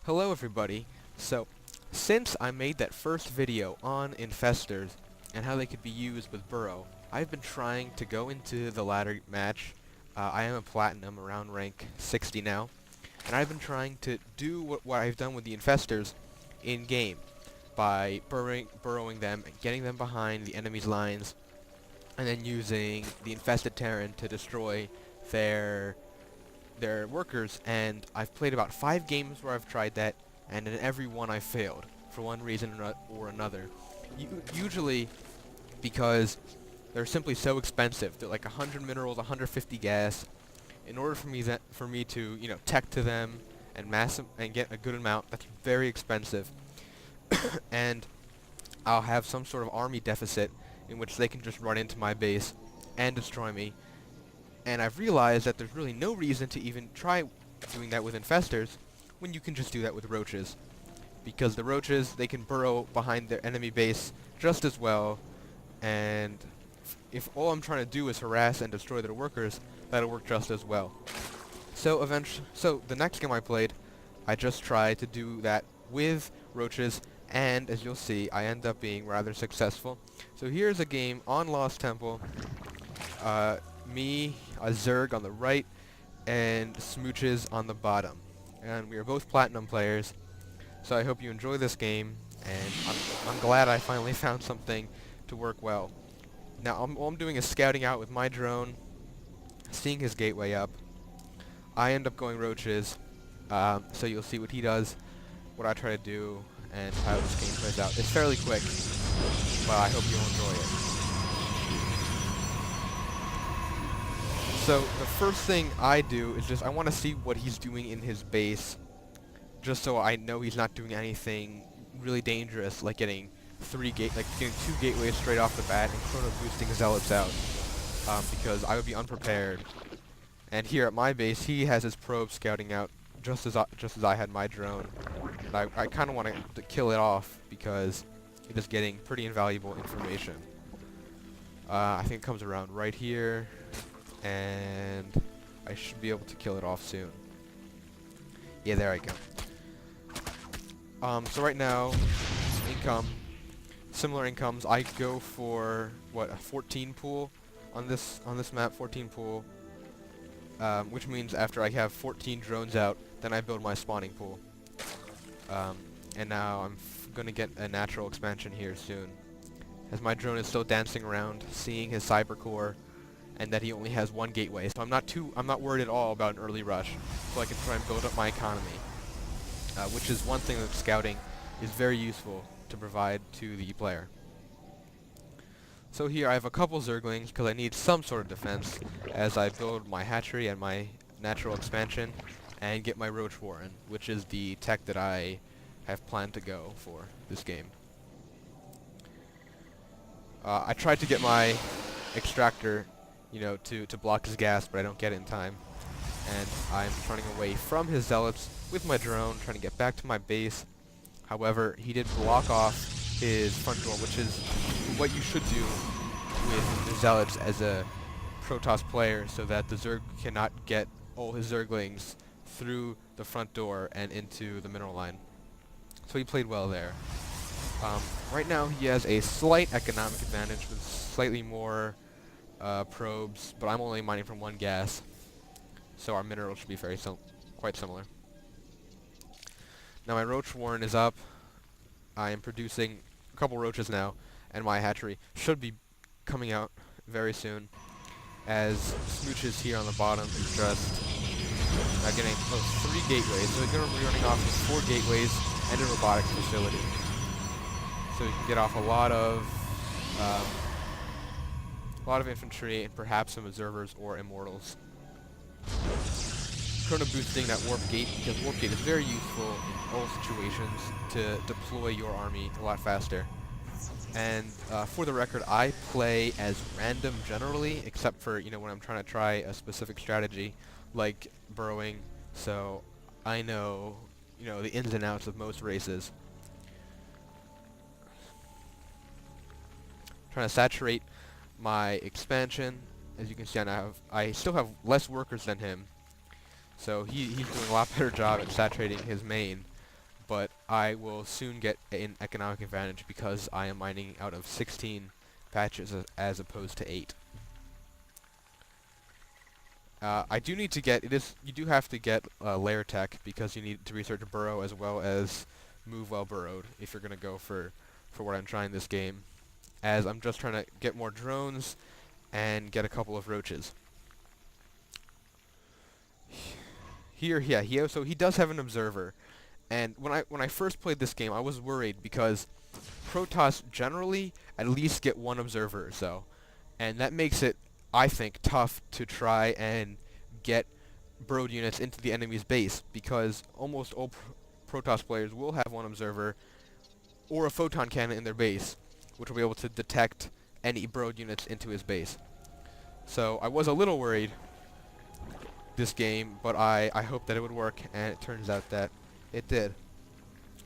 Hello everybody. So, since I made that first video on infestors and how they could be used with burrow, I've been trying to go into the ladder match. I am a platinum around rank 60 now, and I've been trying to do what I've done with the infestors in game by burrowing them and getting them behind the enemy's lines, and then using the infested Terran to destroy their workers. And I've played about 5 games where I've tried that, and in every one I failed for one reason or another. Usually because they're simply so expensive. They're like 100 minerals, 150 gas. In order for me to tech to them and mass them and get a good amount, that's very expensive. And I'll have some sort of army deficit in which they can just run into my base and destroy me. And I've realized that there's really no reason to even try doing that with infestors when you can just do that with roaches. Because the roaches, they can burrow behind their enemy base just as well, and if all I'm trying to do is harass and destroy their workers, that'll work just as well. So the next game I played, I just tried to do that with roaches, and as you'll see, I end up being rather successful. So here's a game on Lost Temple. Me, a Zerg on the right, and Smooches on the bottom. And we are both platinum players, so I hope you enjoy this game, and I'm glad I finally found something to work well. Now, all I'm doing is scouting out with my drone, seeing his gateway up. I end up going roaches, so you'll see what he does, what I try to do, and how this game plays out. It's fairly quick, but I hope you'll enjoy it. So the first thing I do is I want to see what he's doing in his base, just so I know he's not doing anything really dangerous, like getting 2 gateways straight off the bat and chrono boosting zealots out, because I would be unprepared. And here at my base, he has his probe scouting out just as I had my drone. And I kind of want to kill it off because it is getting pretty invaluable information. I think it comes around right here, and I should be able to kill it off soon. Yeah, there I go. So right now, similar incomes. I go for a 14 pool on this map, 14 pool, which means after I have 14 drones out, then I build my spawning pool. And now I'm gonna get a natural expansion here soon, as my drone is still dancing around, seeing his cyber core, and that he only has 1 gateway. So I'm not worried at all about an early rush, so I can try and build up my economy, which is one thing that scouting is very useful to provide to the player. So here I have a couple Zerglings because I need some sort of defense as I build my hatchery and my natural expansion and get my Roach Warren, which is the tech that I have planned to go for this game. I tried to get my extractor to block his gas, but I don't get it in time. And I'm running away from his zealots with my drone, trying to get back to my base. However, he did block off his front door, which is what you should do with the zealots as a Protoss player, so that the Zerg cannot get all his Zerglings through the front door and into the mineral line. So he played well there. Right now he has a slight economic advantage with slightly more probes, but I'm only mining from 1 gas, so our minerals should be quite similar. Now my Roach Warren is up. I am producing a couple roaches now, and my hatchery should be coming out very soon, as Smooches here on the bottom is just getting 3 gateways. So they're going to be running off with 4 gateways and a robotics facility. So you can get off a lot of infantry and perhaps some observers or immortals. Chrono boosting that warp gate, because warp gate is very useful in all situations to deploy your army a lot faster. And for the record, I play as random generally, except for when I'm trying to try a specific strategy like burrowing. So I know the ins and outs of most races. Trying to saturate my expansion. As you can see, I still have less workers than him, so he's doing a lot better job at saturating his main. but I will soon get an economic advantage because I am mining out of 16 patches as opposed to 8. I do need to get, you do have to get layer tech because you need to research burrow as well as move while burrowed if you're going to go for what I'm trying this game, as I'm just trying to get more drones and get a couple of roaches. Here, yeah, so he does have an observer, and when I first played this game, I was worried because Protoss generally at least get one observer or so, and that makes it, I think, tough to try and get burrowed units into the enemy's base because almost all Protoss players will have one observer or a photon cannon in their base, which will be able to detect any burrowed units into his base. So I was a little worried this game, but I hoped that it would work, and it turns out that it did.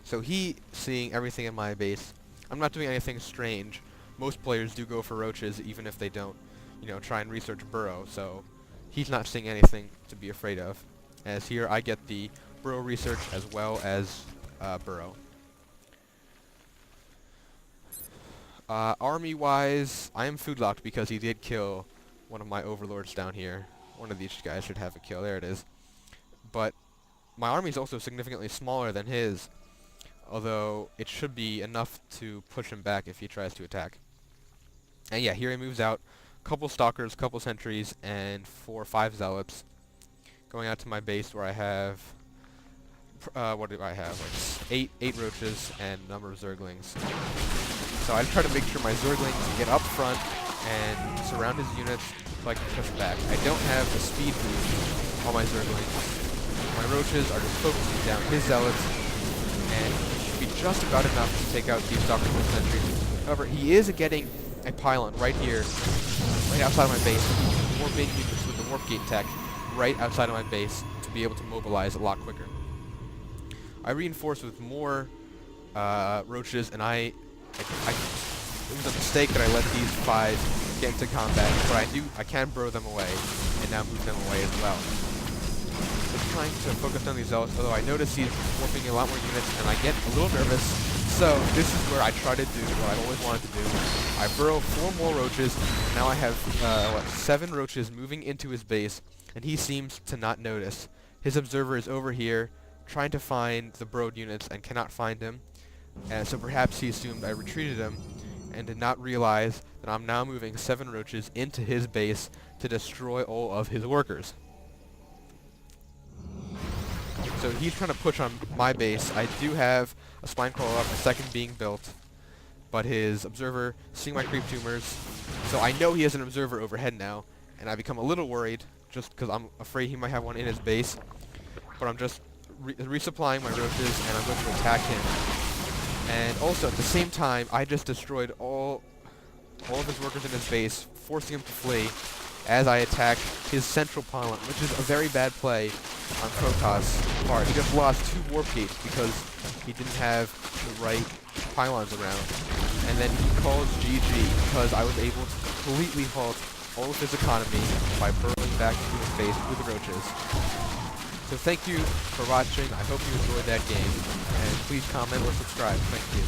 So he seeing everything in my base. I'm not doing anything strange. Most players do go for roaches even if they don't, try and research burrow, so he's not seeing anything to be afraid of. As here I get the burrow research as well as burrow. Army-wise, I am food locked because he did kill one of my overlords down here. One of these guys should have a kill. There it is. But my army is also significantly smaller than his, although it should be enough to push him back if he tries to attack. And yeah, here he moves out. Couple stalkers, couple sentries, and 4 or 5 zealots. Going out to my base where I have, what do I have? Like 8 roaches and a number of zerglings. So I try to make sure my zerglings get up front and surround his units so I can push back. I don't have a speed boost on my zerglings. My roaches are just focusing down his zealots, and it should be just about enough to take out these stalkers and sentries. However, he is getting a pylon right here, right outside of my base. More main units with the warp gate tech right outside of my base to be able to mobilize a lot quicker. I reinforced with more roaches, and it was a mistake that I let these 5 get into combat, but I can burrow them away and now move them away as well. Just trying to focus on these zealots, although I notice he's warping a lot more units, and I get a little nervous. So this is where I try to do what I've always wanted to do. I burrow 4 more roaches. Now I have 7 roaches moving into his base, and he seems to not notice. His observer is over here, trying to find the burrowed units and cannot find him. And so perhaps he assumed I retreated him and did not realize that I'm now moving 7 roaches into his base to destroy all of his workers. So he's trying to push on my base. I do have a spine crawler up, a second being built, but his observer seeing my creep tumors, so I know he has an observer overhead now, and I become a little worried just because I'm afraid he might have one in his base, but I'm just resupplying my roaches, and I'm going to attack him. And also, at the same time, I just destroyed all of his workers in his base, forcing him to flee as I attack his central pylon, which is a very bad play on Protoss' part. He just lost 2 warp gates because he didn't have the right pylons around. And then he calls GG because I was able to completely halt all of his economy by burrowing back into his base with roaches. So thank you for watching. I hope you enjoyed that game, and please comment or subscribe. Thank you.